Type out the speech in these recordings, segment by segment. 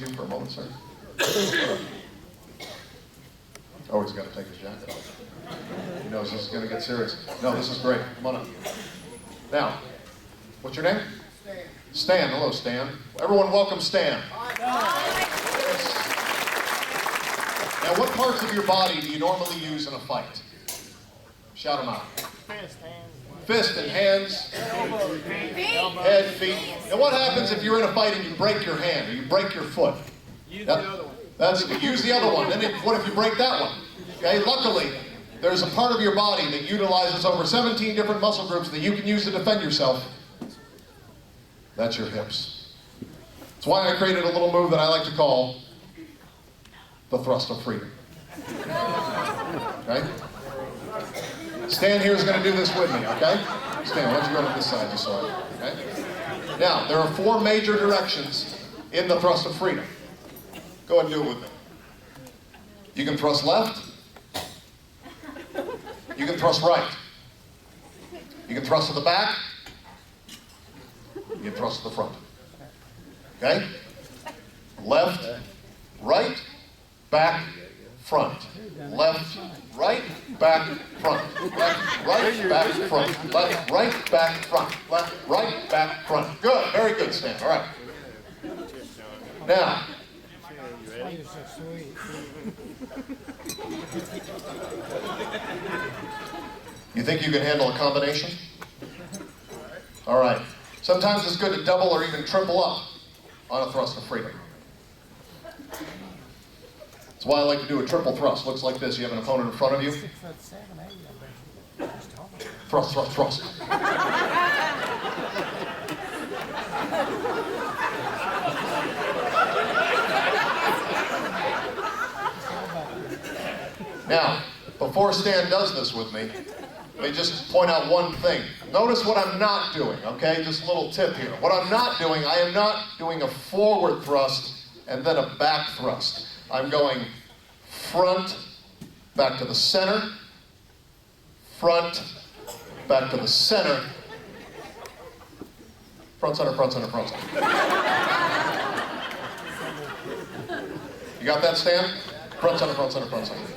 you for a moment, sir? Oh, he's got to take his jacket off. He knows this is going to get serious. No, this is great. Come on up. Now, what's your name? Stan. Stan. Hello, Stan. Everyone welcome Stan. Now, what parts of your body do you normally use in a fight? Shout them out. Fist, hands. Fist and hands, head, feet. Now what happens if you're in a fight and you break your hand or you break your foot? Use the other one. Use the other one. Then what if you break that one? Okay, luckily, there's a part of your body that utilizes over 17 different muscle groups that you can use to defend yourself. That's your hips. That's why I created a little move that I like to call the thrust of freedom. Okay? Stan here is going to do this with me, okay? Stan, why don't you go to this side just so okay? Now, there are 4 major directions in the thrust of freedom. Go ahead and do it with me. You can thrust left. You can thrust right. You can thrust to the back. You can thrust to the front. Okay? Left, right, back, front. Left, right, back, front. Left, right, back, front. Left, right, back, front. Left, right, back, front. Good. Very good, Stan. All right. Now. You think you can handle a combination? All right. Sometimes it's good to double or even triple up on a thrust of freedom. That's why I like to do a triple thrust. Looks like this. You have an opponent in front of you. Thrust, thrust, thrust. Now, before Stan does this with me, let me just point out one thing. Notice what I'm not doing, okay? Just a little tip here. What I'm not doing, I am not doing a forward thrust and then a back thrust. I'm going front, back to the center, front, back to the center, front, center, front, center, front, center. You got that, Stan? Front, center, front, center, front, center.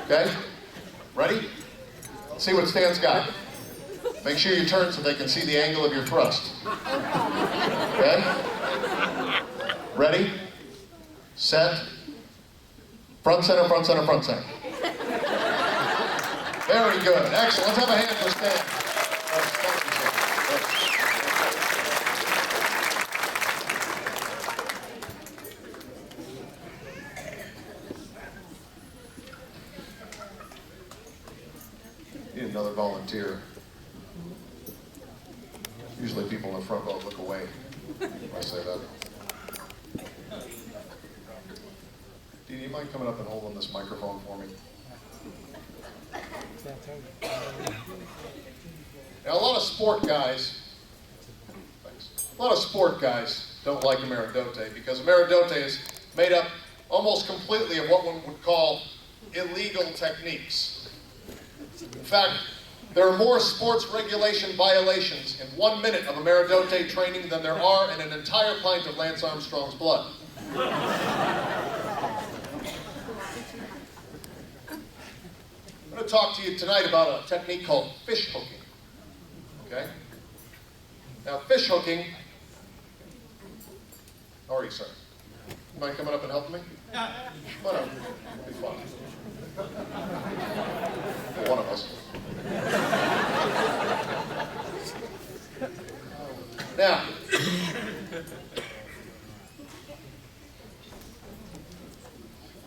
Okay? Ready? Let's see what Stan's got. Make sure you turn so they can see the angle of your thrust. Okay? Ready? Set. Front, center, front, center, front, center. Very good. Excellent. Let's have a hand for Stan. Need another volunteer. Usually people in the front row look away when I say that. Do you mind coming up and holding this microphone for me? Now, a lot of sport guys don't like Ameridote because Ameridote is made up almost completely of what one would call illegal techniques. In fact, there are more sports regulation violations in 1 minute of Ameridote training than there are in an entire pint of Lance Armstrong's blood. I'm going to talk to you tonight about a technique called fish hooking. Okay? Now, fish hooking. How are you, sir? You mind coming up and helping me? Come on up. It'll be fun. For one of us. Now,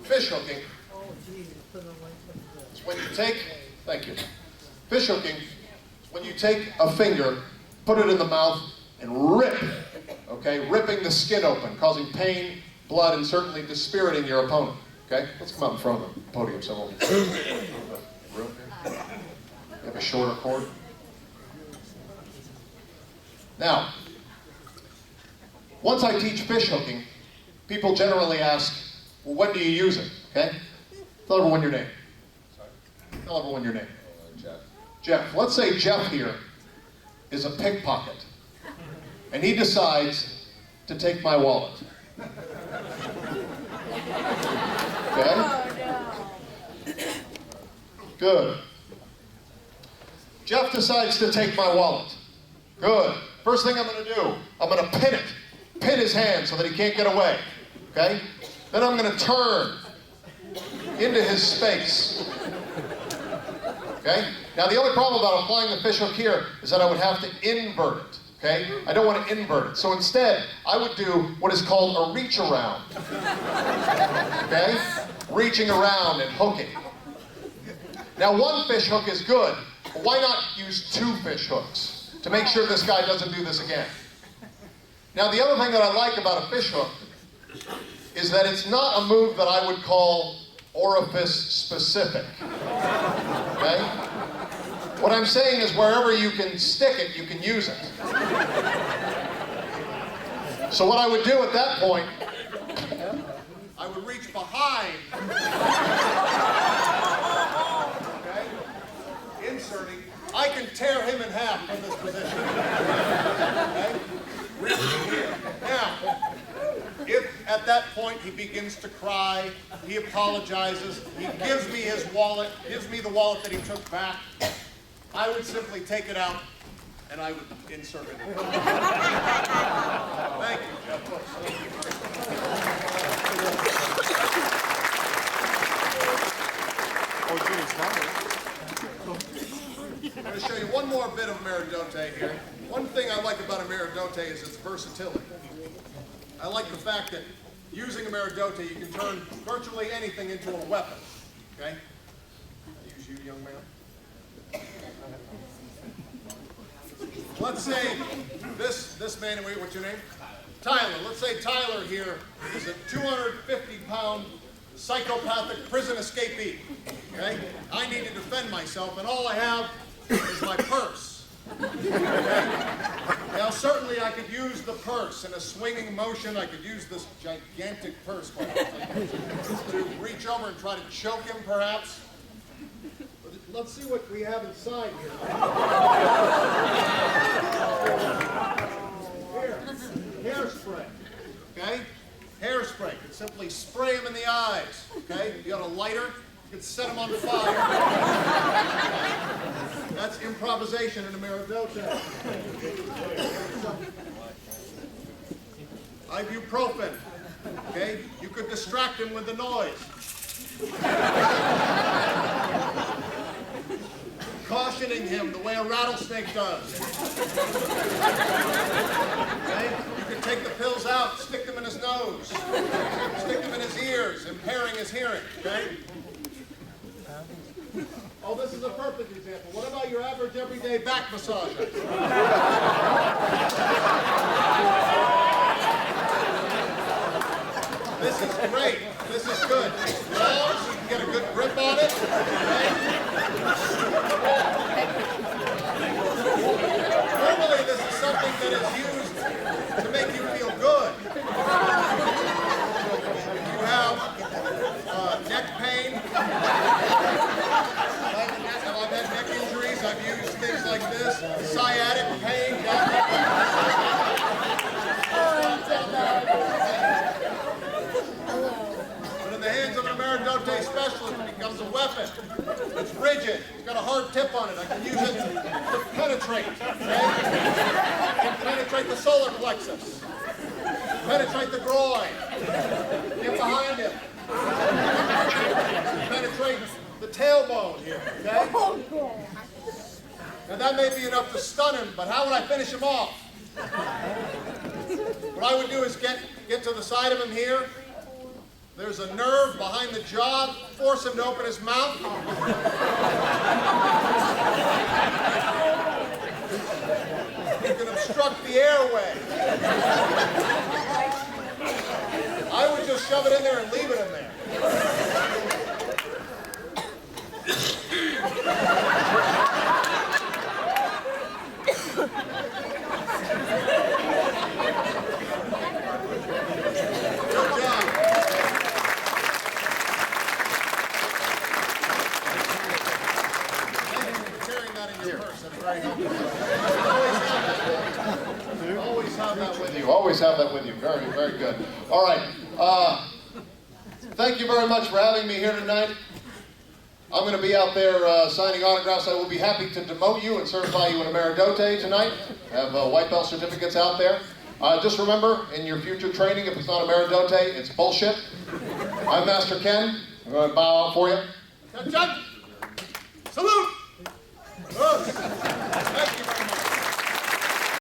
fish hooking is when you take, thank you. Fish hooking is when you take a finger, put it in the mouth, and rip, okay, ripping the skin open, causing pain, blood, and certainly dispiriting your opponent. Okay, let's come out in front of the podium so we'll room here. You have a shorter cord. Now, once I teach fish hooking, people generally ask, well, when do you use it? Okay? Tell everyone your name. Sorry? Tell everyone your name. Jeff. Jeff. Let's say Jeff here is a pickpocket, and he decides to take my wallet. Good. Jeff decides to take my wallet. Good. First thing I'm going to do, I'm going to pin it. Pin his hand so that he can't get away. Okay? Then I'm going to turn into his space. Okay? Now the only problem about applying the fishhook here is that I would have to invert it. Okay? I don't want to invert it. So instead, I would do what is called a reach around. Okay? Reaching around and hooking. Now one fish hook is good, but why not use 2 fish hooks to make sure this guy doesn't do this again? Now the other thing that I like about a fish hook is that it's not a move that I would call orifice specific. Okay? What I'm saying is wherever you can stick it, you can use it. So what I would do at that point, I would reach behind. Okay? Inserting. I can tear him in half from this position. Okay? Reaching here. Now, if at that point he begins to cry, he apologizes, he gives me his wallet, gives me the wallet that he took back, I would simply take it out and I would insert it. Thank you, I'm going to show you one more bit of Meridote here. One thing I like about a Meridote is its versatility. I like the fact that using a Meridote, you can turn virtually anything into a weapon. Okay? I'll use you, young man. Let's say this man, wait, what's your name? Tyler. Let's say Tyler here is a 250-pound psychopathic prison escapee. Okay? I need to defend myself, and all I have is my purse. Okay? Now, certainly I could use the purse in a swinging motion. I could use this gigantic purse to reach over and try to choke him, perhaps. But let's see what we have inside here. Here, hairspray. Okay? Hairspray. You can simply spray him in the eyes. Okay? You got a lighter, you can set him on fire. That's improvisation in a Meridote. Ibuprofen. Okay? You could distract him with the noise. Cautioning him the way a rattlesnake does. Okay? You can take the pills out, stick them in his nose, stick them in his ears, impairing his hearing. Okay? Oh, this is a perfect example. What about your average everyday back massager? This is great. This is good. Long, so you can get a good grip on it. Okay? Normally, this is something that is used to make you feel good. You have neck pain. I've had neck injuries. I've used things like this. Sciatic pain. But in the hands of an Meridote specialist, it becomes a weapon. It's rigid. It's got a hard tip on it. I can use it to penetrate. Okay? Penetrate the solar plexus. Penetrate the groin. Get behind him. Penetrate the tailbone here. Okay? Now that may be enough to stun him, but how would I finish him off? What I would do is get to the side of him here. There's a nerve behind the jaw. Force him to open his mouth. You can obstruct the airway. I would just shove it in there and leave it in there. Always have that with you. Very, very good. All right. Thank you very much for having me here tonight. I'm going to be out there signing autographs. I will be happy to demote you and certify you in Emeridote tonight. Have white belt certificates out there. Just remember, in your future training, if it's not Emeridote, it's bullshit. I'm Master Ken. I'm going to bow out for you. Attention! Salute!